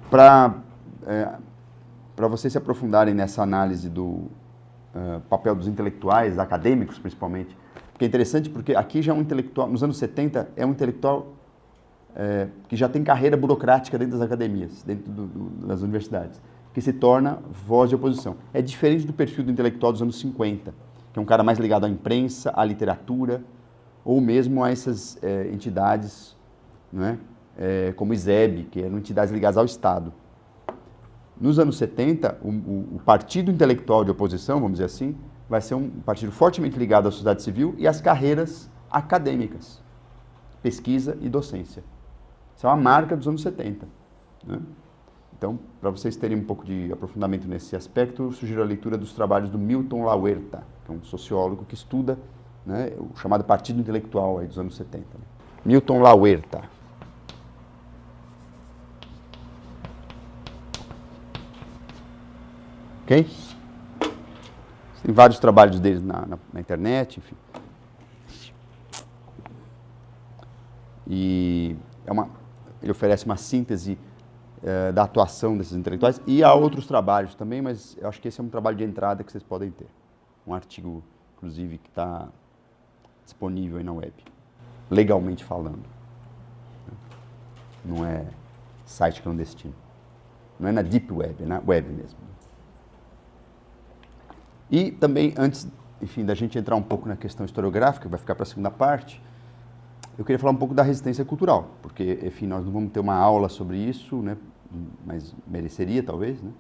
Para vocês se aprofundarem nessa análise do papel dos intelectuais, acadêmicos principalmente, que é interessante porque aqui já é um intelectual, nos anos 70, é um intelectual que já tem carreira burocrática dentro das academias, dentro das universidades, que se torna voz de oposição. É diferente do perfil do intelectual dos anos 50, que é um cara mais ligado à imprensa, à literatura, ou mesmo a essas entidades, não é? Como o ISEB, que eram entidades ligadas ao Estado. Nos anos 70, o partido intelectual de oposição, vamos dizer assim, vai ser um partido fortemente ligado à sociedade civil e às carreiras acadêmicas, pesquisa e docência. Isso é uma marca dos anos 70. Né? Então, para vocês terem um pouco de aprofundamento nesse aspecto, eu sugiro a leitura dos trabalhos do Milton Lahuerta, que é um sociólogo que estuda, né, o chamado partido intelectual aí dos anos 70. Né? Milton Lahuerta. Ok? Tem vários trabalhos deles na internet, enfim. E ele oferece uma síntese da atuação desses intelectuais, e há outros trabalhos também, mas eu acho que esse é um trabalho de entrada que vocês podem ter. Um artigo, inclusive, que está disponível aí na web, legalmente falando. Não é site clandestino. Não é na Deep Web, é na web mesmo. E também, antes, enfim, da gente entrar um pouco na questão historiográfica, que vai ficar para a segunda parte, eu queria falar um pouco da resistência cultural, porque, enfim, nós não vamos ter uma aula sobre isso, né, mas mereceria, talvez, né?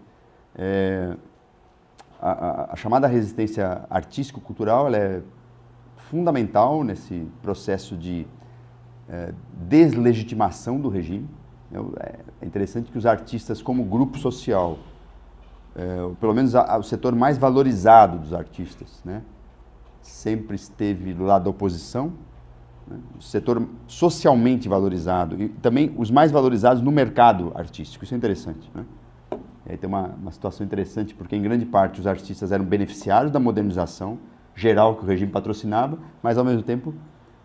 A chamada resistência artístico-cultural, ela é fundamental nesse processo de deslegitimação do regime. É interessante que os artistas, como grupo social, pelo menos o setor mais valorizado dos artistas, né, sempre esteve do lado da oposição, né, o setor socialmente valorizado e também os mais valorizados no mercado artístico. Isso é interessante. Né? E aí tem uma situação interessante, porque em grande parte os artistas eram beneficiários da modernização geral que o regime patrocinava, mas ao mesmo tempo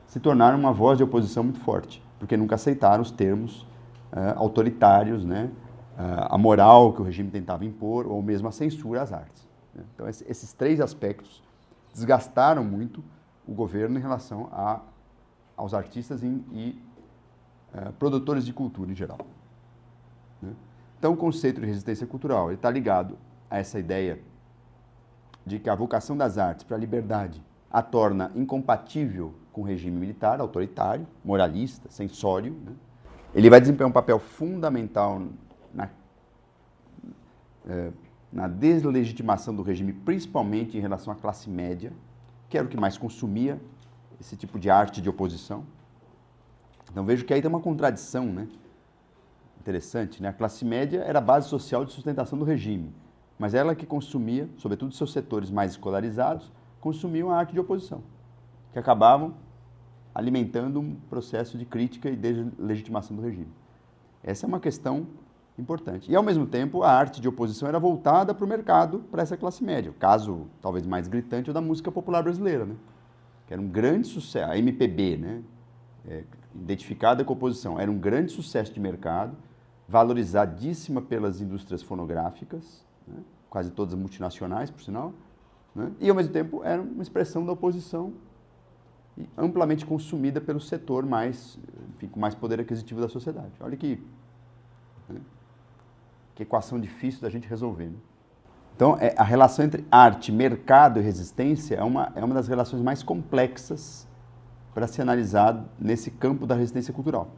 se tornaram uma voz de oposição muito forte, porque nunca aceitaram os termos autoritários, né? A moral que o regime tentava impor, ou mesmo a censura às artes. Né? Então, esses três aspectos desgastaram muito o governo em relação aos artistas e produtores de cultura em geral. Né? Então, o conceito de resistência cultural está ligado a essa ideia de que a vocação das artes para a liberdade a torna incompatível com o regime militar, autoritário, moralista, censório. Né? Ele vai desempenhar um papel fundamental na deslegitimação do regime, principalmente em relação à classe média, que era o que mais consumia esse tipo de arte de oposição. Então vejo que aí tem uma contradição, né? Interessante, né? A classe média era a base social de sustentação do regime, mas ela que consumia, sobretudo seus setores mais escolarizados, consumiam a arte de oposição, que acabavam alimentando um processo de crítica e deslegitimação do regime. Essa é uma questão importante. E, ao mesmo tempo, a arte de oposição era voltada para o mercado, para essa classe média. O caso, talvez mais gritante, é o da música popular brasileira, né? Que era um grande sucesso, a MPB, né? Identificada com a oposição, era um grande sucesso de mercado, valorizadíssima pelas indústrias fonográficas, né? Quase todas multinacionais, por sinal, né? E, ao mesmo tempo, era uma expressão da oposição e amplamente consumida pelo setor mais, enfim, com mais poder aquisitivo da sociedade. Olha que equação difícil da gente resolver. Né? Então, a relação entre arte, mercado e resistência é uma das relações mais complexas para se analisar nesse campo da resistência cultural.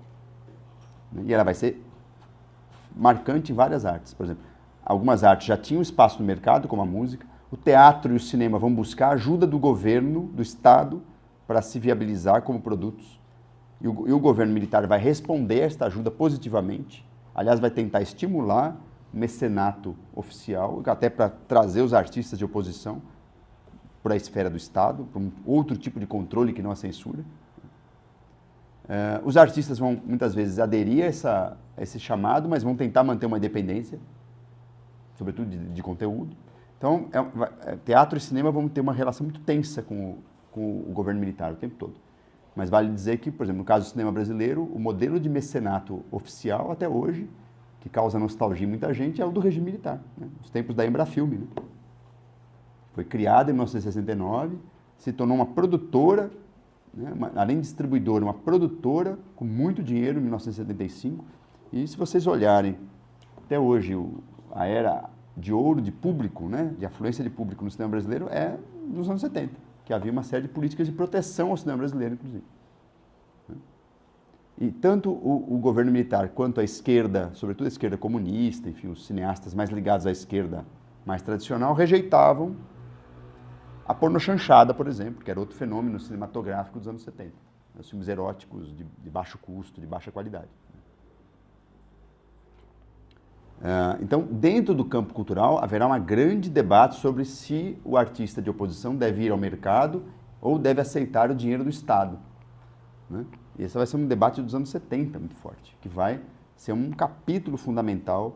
E ela vai ser marcante em várias artes. Por exemplo, algumas artes já tinham espaço no mercado, como a música. O teatro e o cinema vão buscar ajuda do governo, do Estado, para se viabilizar como produtos. E o governo militar vai responder a esta ajuda positivamente. Aliás, vai tentar estimular o mecenato oficial, até para trazer os artistas de oposição para a esfera do Estado, para um outro tipo de controle que não a censura. Os artistas vão, muitas vezes, aderir a esse chamado, mas vão tentar manter uma independência, sobretudo de conteúdo. Então, teatro e cinema vão ter uma relação muito tensa com o governo militar o tempo todo. Mas vale dizer que, por exemplo, no caso do cinema brasileiro, o modelo de mecenato oficial, até hoje, que causa nostalgia em muita gente é o do regime militar, né? Os tempos da Embrafilme, né? Foi criada em 1969, se tornou uma produtora, né? Além de distribuidora, uma produtora com muito dinheiro em 1975. E se vocês olharem, até hoje, a era de ouro de público, né? De afluência de público no cinema brasileiro é nos anos 70, que havia uma série de políticas de proteção ao cinema brasileiro, inclusive. E tanto o governo militar quanto a esquerda, sobretudo a esquerda comunista, enfim, os cineastas mais ligados à esquerda mais tradicional, rejeitavam a pornochanchada, por exemplo, que era outro fenômeno cinematográfico dos anos 70. Os filmes eróticos de baixo custo, de baixa qualidade. Então, dentro do campo cultural, haverá um grande debate sobre se o artista de oposição deve ir ao mercado ou deve aceitar o dinheiro do Estado, né? E esse vai ser um debate dos anos 70 muito forte, que vai ser um capítulo fundamental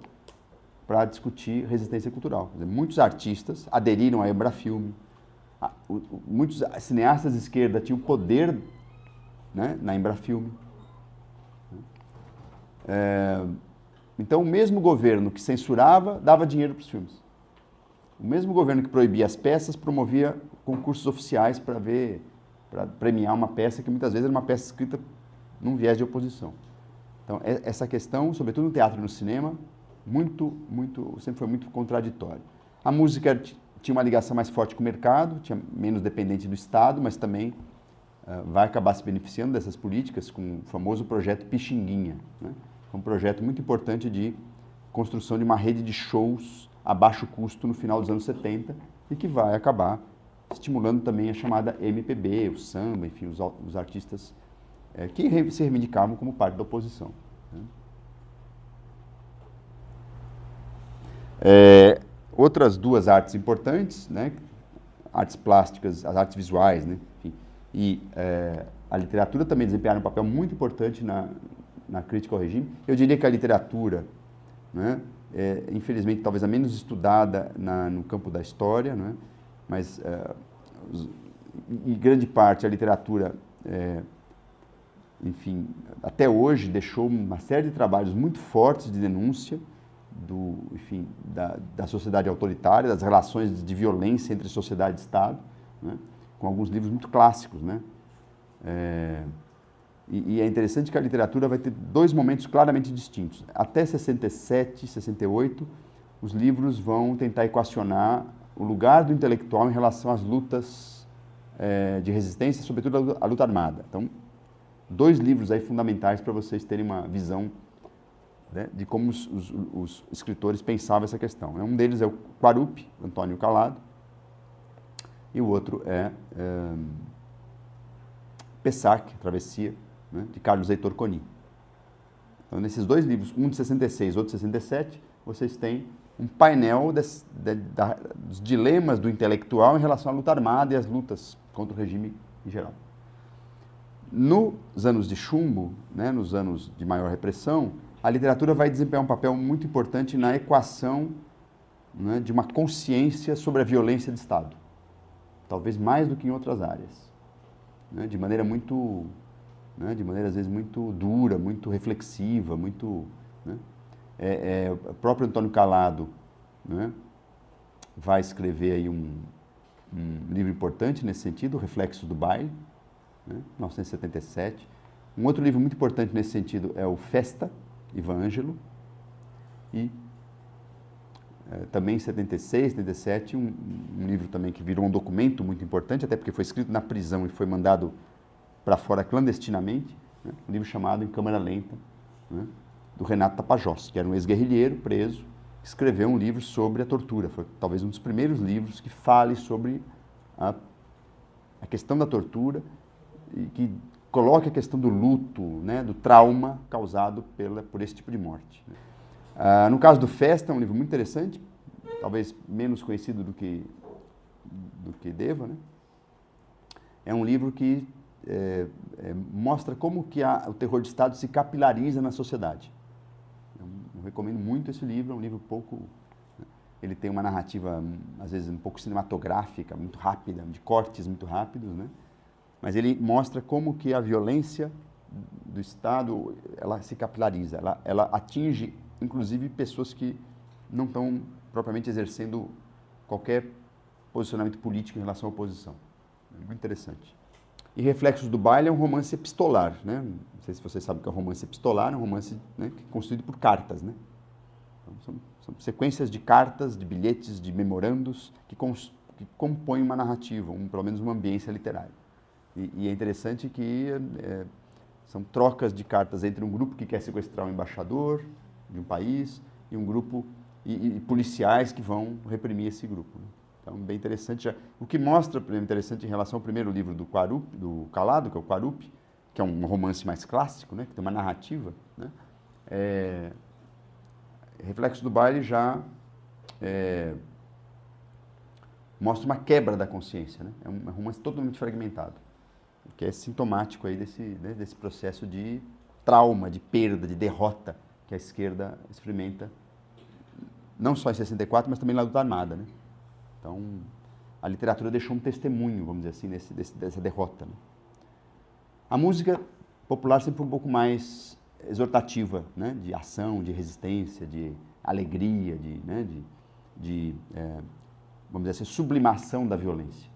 para discutir resistência cultural. Quer dizer, muitos artistas aderiram à Embrafilme, muitos cineastas de esquerda tinham poder, né, na Embrafilme. Então, o mesmo governo que censurava dava dinheiro para os filmes. O mesmo governo que proibia as peças promovia concursos oficiais para premiar uma peça que muitas vezes era uma peça escrita num viés de oposição. Então, essa questão, sobretudo no teatro e no cinema, sempre foi muito contraditória. A música tinha uma ligação mais forte com o mercado, tinha menos dependente do Estado, mas também vai acabar se beneficiando dessas políticas com o famoso projeto Pixinguinha, né? Um projeto muito importante de construção de uma rede de shows a baixo custo no final dos anos 70 e que vai acabar estimulando também a chamada MPB, o samba, enfim, os artistas que se reivindicavam como parte da oposição, né? Outras duas artes importantes, né? Artes plásticas, as artes visuais, né? Enfim, e a literatura também desempenharam um papel muito importante na crítica ao regime. Eu diria que a literatura, né, infelizmente, talvez a menos estudada no campo da história, né, mas, em grande parte, a literatura, enfim, até hoje deixou uma série de trabalhos muito fortes de denúncia da sociedade autoritária, das relações de violência entre sociedade e Estado, né, com alguns livros muito clássicos, né? E é interessante que a literatura vai ter dois momentos claramente distintos. Até 67, 68, os livros vão tentar equacionar o lugar do intelectual em relação às lutas de resistência, sobretudo a luta armada. Então, dois livros aí fundamentais para vocês terem uma visão, né, de como os escritores pensavam essa questão. Um deles é o Quarupi, Antônio Calado, e o outro é Pessac, Travessia, né, de Carlos Heitor Coni. Então, nesses dois livros, um de 66 e outro de 67, vocês têm um painel dos dilemas do intelectual em relação à luta armada e às lutas contra o regime em geral. Nos anos de chumbo, né, nos anos de maior repressão, a literatura vai desempenhar um papel muito importante na equação, né, de uma consciência sobre a violência de Estado. Talvez mais do que em outras áreas, né, de maneira às vezes muito dura, muito reflexiva, muito, né? O próprio Antônio Calado, né, vai escrever aí um livro importante nesse sentido, Reflexos do Baile, né, 1977. Um outro livro muito importante nesse sentido é o Festa, Ivan Ângelo, e também em 76, 77, um livro também que virou um documento muito importante, até porque foi escrito na prisão e foi mandado para fora clandestinamente, né, um livro chamado Em Câmara Lenta, né, do Renato Tapajós, que era um ex-guerrilheiro preso, que escreveu um livro sobre a tortura. Foi talvez um dos primeiros livros que fale sobre a questão da tortura e que coloque a questão do luto, né, do trauma causado por esse tipo de morte. No caso do Festa, é um livro muito interessante, talvez menos conhecido do que deva, né? É um livro que mostra como que o terror de Estado se capilariza na sociedade. Eu recomendo muito esse livro, é um livro pouco... Ele tem uma narrativa, às vezes, um pouco cinematográfica, muito rápida, de cortes muito rápidos, né? Mas ele mostra como que a violência do Estado, ela se capilariza, ela atinge inclusive pessoas que não estão propriamente exercendo qualquer posicionamento político em relação à oposição. É muito interessante. E Reflexos do Baile é um romance epistolar, né? Não sei se vocês sabem o que é um romance epistolar, é um romance, né, que é construído por cartas, né? Então, são sequências de cartas, de bilhetes, de memorandos que compõem uma narrativa, pelo menos uma ambiência literária. E é interessante que são trocas de cartas entre um grupo que quer sequestrar um embaixador de um país e um grupo e policiais que vão reprimir esse grupo, né? Então, bem interessante. O que mostra, interessante em relação ao primeiro livro do Calado, que é o Quarupi, que é um romance mais clássico, né, que tem uma narrativa, né? Reflexo do Baile já mostra uma quebra da consciência, né? É um romance totalmente fragmentado, o que é sintomático aí desse processo de trauma, de perda, de derrota que a esquerda experimenta, não só em 64, mas também na luta armada, né? Então, a literatura deixou um testemunho, vamos dizer assim, dessa derrota, né? A música popular sempre foi um pouco mais exortativa, né? De ação, de resistência, de alegria, vamos dizer assim, sublimação da violência,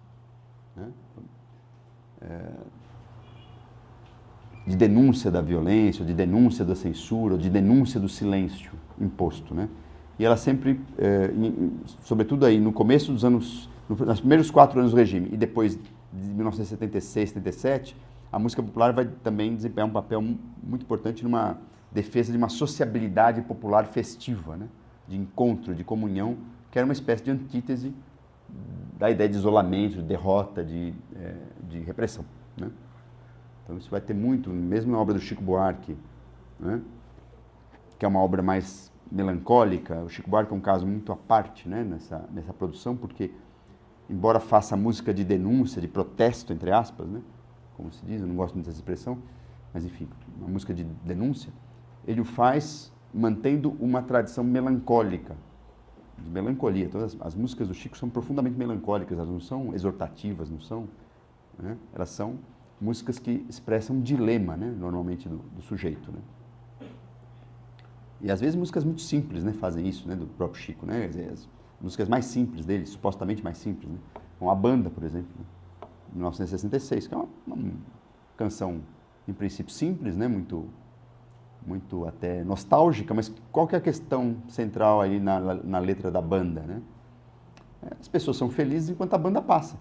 né? De denúncia da violência, de denúncia da censura, de denúncia do silêncio imposto, né? E ela sempre, sobretudo aí no começo dos anos, nos primeiros 4 anos do regime e depois de 1976, 77, a música popular vai também desempenhar um papel muito importante numa defesa de uma sociabilidade popular festiva, né? De encontro, de comunhão, que era uma espécie de antítese da ideia de isolamento, de derrota, de repressão, né? Então isso vai ter muito, mesmo na obra do Chico Buarque, né? Que é uma obra mais melancólica. O Chico Buarque é um caso muito à parte, né, nessa produção, porque, embora faça música de denúncia, de protesto, entre aspas, né, como se diz, eu não gosto muito dessa expressão, mas enfim, uma música de denúncia, ele o faz mantendo uma tradição melancólica, de melancolia. Todas as músicas do Chico são profundamente melancólicas, elas não são exortativas, não são, né, elas são músicas que expressam um dilema, né, normalmente do sujeito, né. E às vezes músicas muito simples, né, fazem isso, né, do próprio Chico, né, as músicas mais simples dele, supostamente mais simples, né, como A Banda, por exemplo, né, 1966, que é uma canção, em princípio, simples, né, muito até nostálgica, mas qual que é a questão central aí na letra da banda, né? As pessoas são felizes enquanto a banda passa,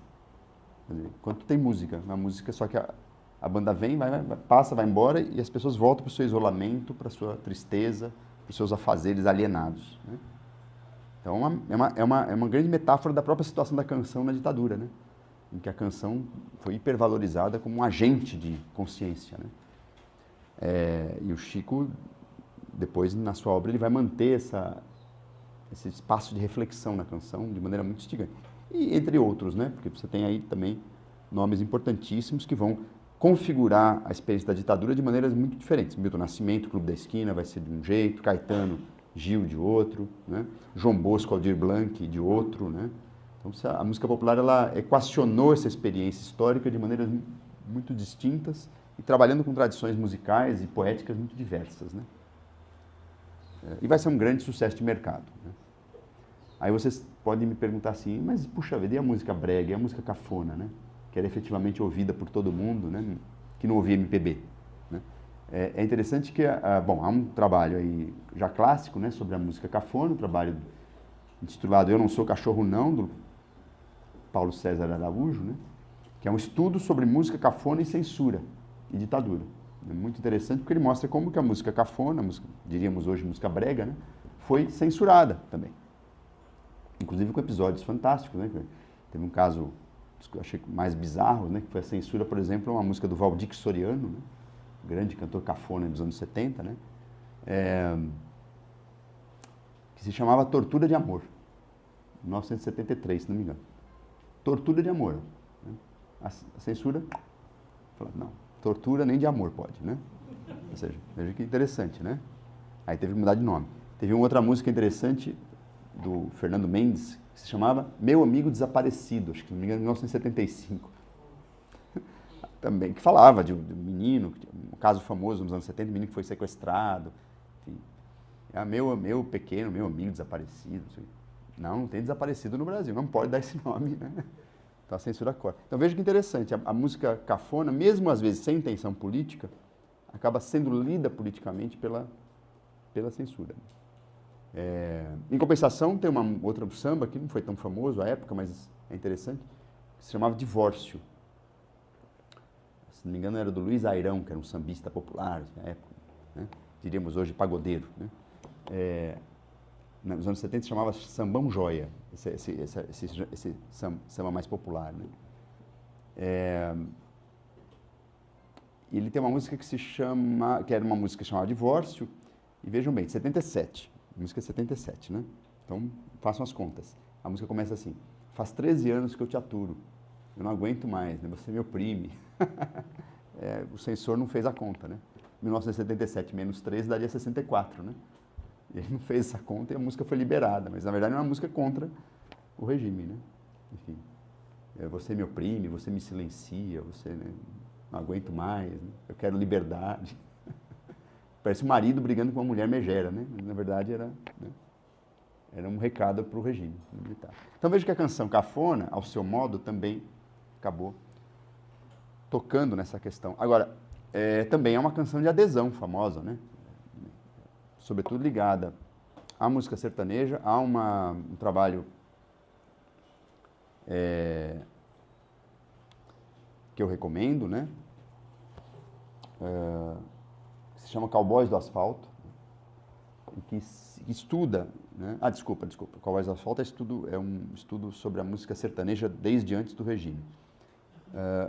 quer dizer, enquanto tem música, uma música, só que a banda vem, passa, vai embora e as pessoas voltam para o seu isolamento, para a sua tristeza, para os seus afazeres alienados, né? Então é uma grande metáfora da própria situação da canção na ditadura, né? Em que a canção foi hipervalorizada como um agente de consciência, né? E o Chico, depois na sua obra, ele vai manter esse espaço de reflexão na canção de maneira muito instigante. E entre outros, né? Porque você tem aí também nomes importantíssimos que vão configurar a experiência da ditadura de maneiras muito diferentes. Milton Nascimento, Clube da Esquina, vai ser de um jeito, Caetano, Gil de outro, né? João Bosco, Aldir Blanc de outro, né? Então a música popular, ela equacionou essa experiência histórica de maneiras muito distintas e trabalhando com tradições musicais e poéticas muito diversas, né? E vai ser um grande sucesso de mercado, né? Aí vocês podem me perguntar assim, mas puxa vida, e a música brega, e a música cafona, né? Que era efetivamente ouvida por todo mundo, né? Que não ouvia MPB, né? É interessante que, há um trabalho aí já clássico, né, sobre a música cafona, um trabalho intitulado Eu Não Sou Cachorro Não, do Paulo César Araújo, né? Que é um estudo sobre música cafona e censura e ditadura. É muito interessante porque ele mostra como que a música cafona, diríamos hoje música brega, né, foi censurada também. Inclusive com episódios fantásticos, né? Teve um caso que eu achei mais bizarro, né, que foi a censura, por exemplo, uma música do Valdir Soriano, né, grande cantor cafona dos anos 70, né, que se chamava Tortura de Amor, 1973, se não me engano. Tortura de Amor, né? A censura falou, não, tortura nem de amor pode, né? Ou seja, veja que interessante, né? Aí teve que mudar de nome. Teve uma outra música interessante do Fernando Mendes, que se chamava Meu Amigo Desaparecido, acho que, se não me engano, em 1975. Também, que falava de um menino, um caso famoso nos anos 70, um menino que foi sequestrado, enfim. Ah, meu pequeno, meu amigo desaparecido. Não tem desaparecido no Brasil, não pode dar esse nome, né? Então a censura corta. Então veja que interessante, a música cafona, mesmo às vezes sem intenção política, acaba sendo lida politicamente pela censura. Em compensação, tem uma outra samba que não foi tão famoso à época, mas é interessante, que se chamava Divórcio. Se não me engano, era do Luiz Airão, que era um sambista popular na época, né? Diríamos hoje pagodeiro, né? Nos anos 70 se chamava Sambão Joia, esse samba mais popular, né? Ele tem uma música que era uma música chamada Divórcio, e vejam bem, de 77, música de 77, né? Então, façam as contas. A música começa assim: faz 13 anos que eu te aturo, eu não aguento mais, né? Você me oprime. O censor não fez a conta, né? 1977 menos 13 daria 64, né? E ele não fez essa conta e a música foi liberada, mas na verdade é uma música contra o regime, né? Enfim, você me oprime, você me silencia, você, né, não aguento mais, né? Eu quero liberdade. Parece um marido brigando com uma mulher megera, né? Na verdade era um recado para o regime militar. Então veja que a canção cafona, ao seu modo, também acabou tocando nessa questão. Agora, também é uma canção de adesão famosa, né? Sobretudo ligada à música sertaneja, há um trabalho que eu recomendo, né? Que se chama Cowboys do Asfalto, que estuda, né? Desculpa, Cowboys do Asfalto é um estudo sobre a música sertaneja desde antes do regime.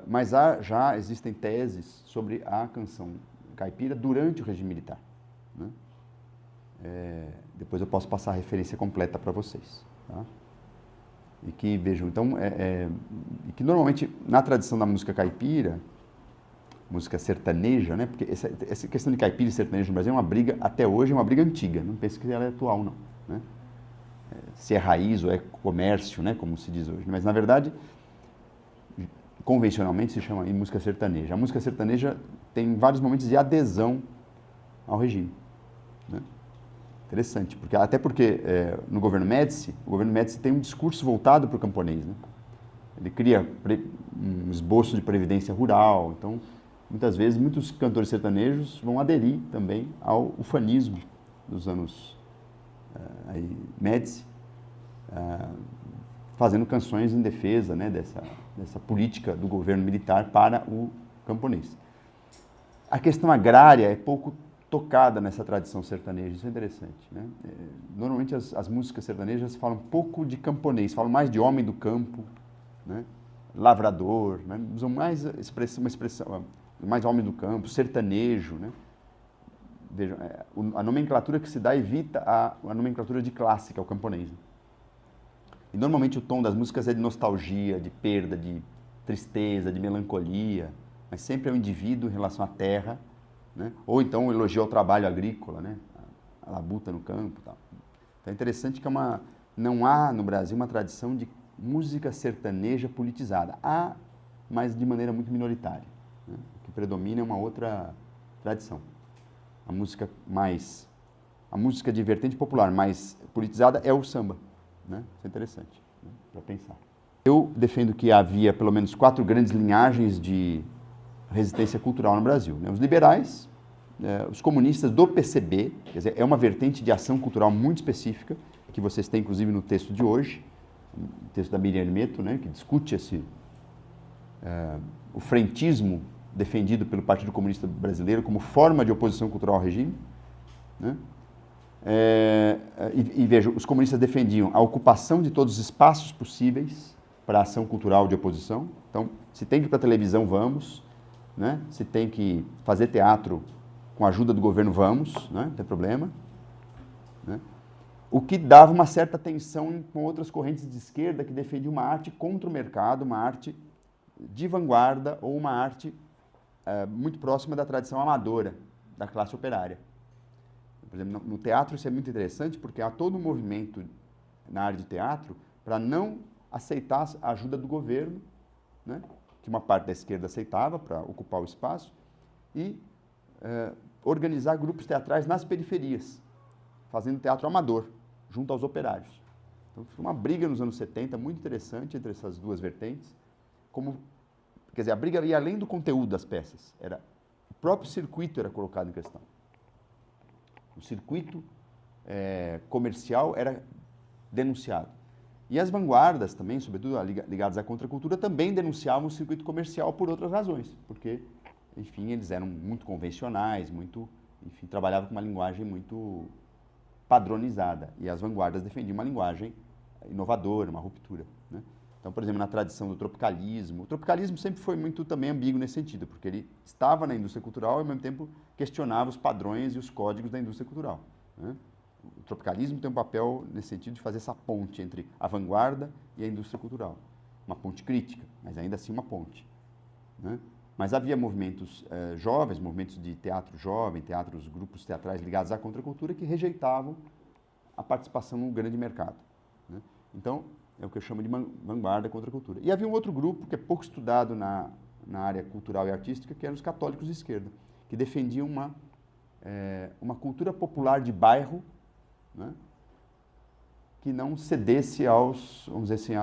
Mas já existem teses sobre a canção caipira durante o regime militar, né? Depois eu posso passar a referência completa para vocês, tá? E que vejam, então, e que normalmente na tradição da música caipira, música sertaneja, né? Porque essa questão de caipira e sertanejo no Brasil é uma briga, até hoje, é uma briga antiga, não pense que ela é atual, não, né? Se é raiz ou é comércio, né? Como se diz hoje, mas na verdade, convencionalmente se chama de música sertaneja. A música sertaneja tem vários momentos de adesão ao regime, né? Interessante, até porque no governo Médici, o governo Médici tem um discurso voltado para o camponês, né? Ele cria um esboço de previdência rural, então muitas vezes muitos cantores sertanejos vão aderir também ao ufanismo dos anos Médici, fazendo canções em defesa, né, dessa política do governo militar para o camponês. A questão agrária é pouco tocada nessa tradição sertaneja, isso é interessante, né? Normalmente as músicas sertanejas falam pouco de camponês, falam mais de homem do campo, né? Lavrador, né? Usam mais uma expressão, mais homem do campo, sertanejo, né? Vejam, a nomenclatura que se dá evita a nomenclatura de classe, que é o camponês, né? E normalmente o tom das músicas é de nostalgia, de perda, de tristeza, de melancolia, mas sempre é o indivíduo em relação à terra, né? Ou então um elogio ao trabalho agrícola, né? A labuta no campo e tal. Então é interessante que não há no Brasil uma tradição de música sertaneja politizada. Há, mas de maneira muito minoritária, né? O que predomina é uma outra tradição. A música de vertente popular mais politizada é o samba, né? Isso é interessante, né, para pensar. Eu defendo que havia pelo menos 4 grandes linhagens de resistência cultural no Brasil, né? Os liberais, os comunistas do PCB, quer dizer, é uma vertente de ação cultural muito específica, que vocês têm inclusive no texto de hoje, o texto da Miriam Hermeto, né, que discute o frentismo defendido pelo Partido Comunista Brasileiro como forma de oposição cultural ao regime, né? E veja, os comunistas defendiam a ocupação de todos os espaços possíveis para a ação cultural de oposição. Então, se tem que ir para a televisão, vamos, né? Se tem que fazer teatro com a ajuda do governo, vamos, né? Não tem problema, né? O que dava uma certa tensão com outras correntes de esquerda que defendiam uma arte contra o mercado, uma arte de vanguarda ou uma arte muito próxima da tradição amadora da classe operária. Por exemplo, no teatro isso é muito interessante porque há todo um movimento na área de teatro para não aceitar a ajuda do governo, né, que uma parte da esquerda aceitava para ocupar o espaço, e organizar grupos teatrais nas periferias, fazendo teatro amador, junto aos operários. Então, foi uma briga nos anos 70 muito interessante entre essas duas vertentes. Quer dizer, a briga ia além do conteúdo das peças. O próprio circuito era colocado em questão. O circuito comercial era denunciado. E as vanguardas também, sobretudo ligadas à contracultura, também denunciavam o circuito comercial por outras razões, porque, enfim, eles eram muito convencionais, enfim, trabalhavam com uma linguagem muito padronizada. E as vanguardas defendiam uma linguagem inovadora, uma ruptura, né? Então, por exemplo, na tradição do tropicalismo, o tropicalismo sempre foi muito também ambíguo nesse sentido, porque ele estava na indústria cultural e, ao mesmo tempo, questionava os padrões e os códigos da indústria cultural, né? O tropicalismo tem um papel nesse sentido de fazer essa ponte entre a vanguarda e a indústria cultural. Uma ponte crítica, mas ainda assim uma ponte, né? Mas havia movimentos jovens, movimentos de teatro jovem, grupos teatrais ligados à contracultura que rejeitavam a participação no grande mercado, né? Então, é o que eu chamo de vanguarda contra a cultura. E havia um outro grupo que é pouco estudado na área cultural e artística, que eram os católicos de esquerda, que defendiam uma cultura popular de bairro, né, que não cedesse vamos dizer assim,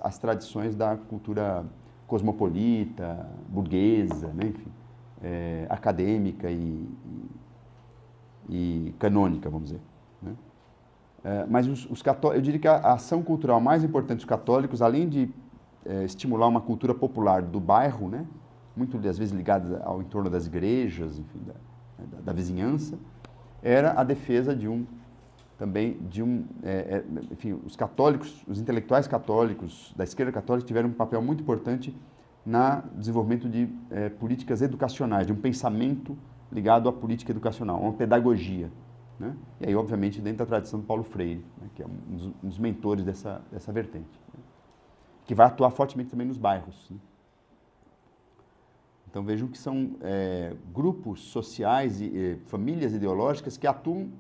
às tradições da cultura cosmopolita, burguesa, né, enfim, acadêmica e canônica, vamos dizer, né? Mas eu diria que a ação cultural mais importante dos católicos, além de estimular uma cultura popular do bairro, né, muito às vezes ligada ao entorno das igrejas, enfim, da vizinhança, era a defesa enfim, os católicos, os intelectuais católicos da esquerda católica tiveram um papel muito importante no desenvolvimento de políticas educacionais, de um pensamento ligado à política educacional, uma pedagogia, né? E aí, obviamente, dentro da tradição do Paulo Freire, né, que é um dos mentores dessa vertente, né, que vai atuar fortemente também nos bairros, né? Então, vejam que são grupos sociais e famílias ideológicas que atuam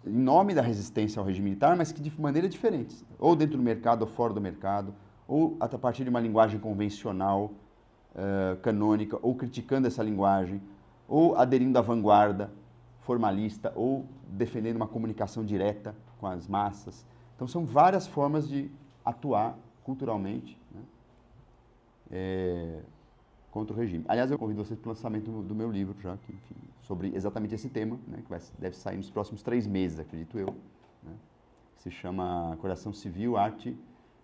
em nome da resistência ao regime militar, mas que de maneira diferente, ou dentro do mercado ou fora do mercado, ou a partir de uma linguagem convencional, canônica, ou criticando essa linguagem, ou aderindo à vanguarda formalista, ou defendendo uma comunicação direta com as massas. Então, são várias formas de atuar culturalmente, né, contra o regime. Aliás, eu convido vocês para o lançamento do meu livro, já, enfim, sobre exatamente esse tema, né, que deve sair nos próximos 3 meses, acredito eu, né, que se chama Coração Civil, Arte,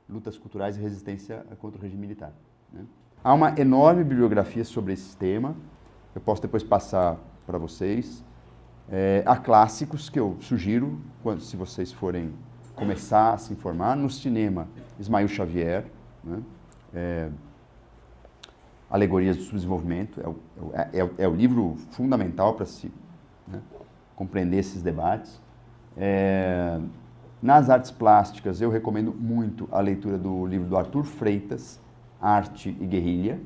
Lutas Culturais e Resistência contra o Regime Militar, né. Há uma enorme bibliografia sobre esse tema, eu posso depois passar para vocês. Há clássicos que eu sugiro, se vocês forem começar a se informar. No cinema, Ismael Xavier, né, Alegorias do Subdesenvolvimento, é o livro fundamental para se, né, compreender esses debates. Nas artes plásticas, eu recomendo muito a leitura do livro do Arthur Freitas, Arte e Guerrilha,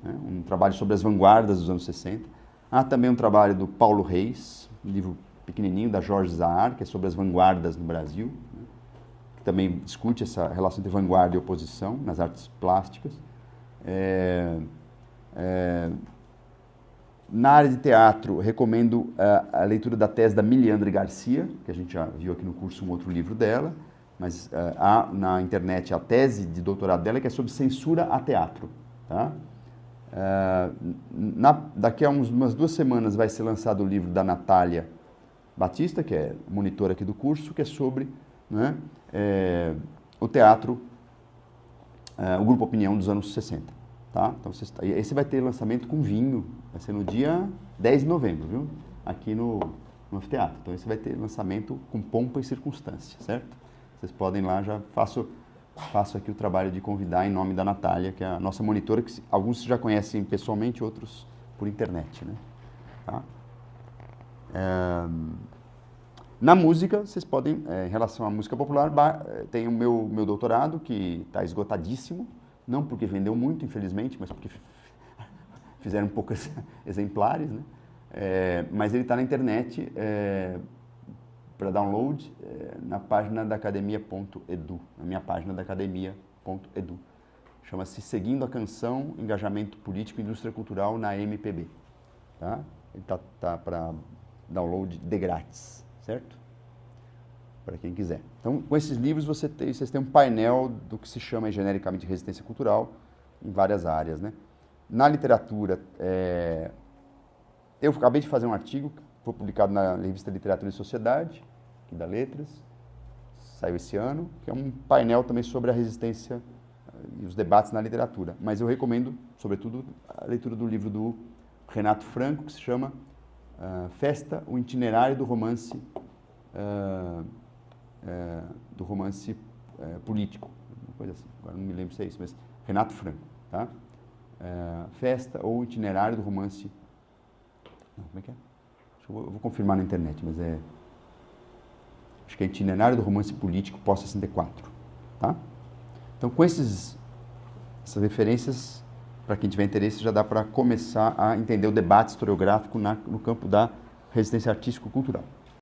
né, um trabalho sobre as vanguardas dos anos 60. Há também um trabalho do Paulo Reis, um livro pequenininho, da Jorge Zahar, que é sobre as vanguardas no Brasil, né, que também discute essa relação entre vanguarda e oposição nas artes plásticas. Na área de teatro, recomendo a leitura da tese da Miliandre Garcia, que a gente já viu aqui no curso um outro livro dela, mas há na internet a tese de doutorado dela, que é sobre censura a teatro, tá? Daqui a umas 2 semanas vai ser lançado o livro da Natália Batista, que é monitora aqui do curso, que é sobre, né, o teatro, o Grupo Opinião dos anos 60. Tá? Então, esse vai ter lançamento com vinho, vai ser no dia 10 de novembro, viu? Aqui no anfiteatro. Então, esse vai ter lançamento com pompa e circunstância, certo? Vocês podem lá, já faço aqui o trabalho de convidar em nome da Natália, que é a nossa monitora, que alguns já conhecem pessoalmente, outros por internet, né? Tá? Na música, vocês podem, em relação à música popular, tem o meu doutorado, que está esgotadíssimo, não porque vendeu muito, infelizmente, mas porque fizeram poucos exemplares, né? Mas ele está na internet para download na página da academia.edu, na minha página da academia.edu. Chama-se Seguindo a Canção, Engajamento Político e Indústria Cultural na MPB. Tá? Ele tá para download de grátis, certo? Para quem quiser. Então, com esses livros, vocês têm um painel do que se chama genericamente de resistência cultural em várias áreas, né? Na literatura, eu acabei de fazer um artigo que foi publicado na revista Literatura e Sociedade, aqui da Letras, saiu esse ano, que é um painel também sobre a resistência e os debates na literatura. Mas eu recomendo, sobretudo, a leitura do livro do Renato Franco, que se chama Festa, o itinerário do romance político, uma coisa assim. Agora não me lembro se é isso, mas Renato Franco, tá? Festa ou itinerário do romance... Não, como é que é? Eu vou confirmar na internet, mas acho que é itinerário do romance político pós-64, tá? Então, com essas referências, para quem tiver interesse, já dá para começar a entender o debate historiográfico no campo da resistência artístico-cultural.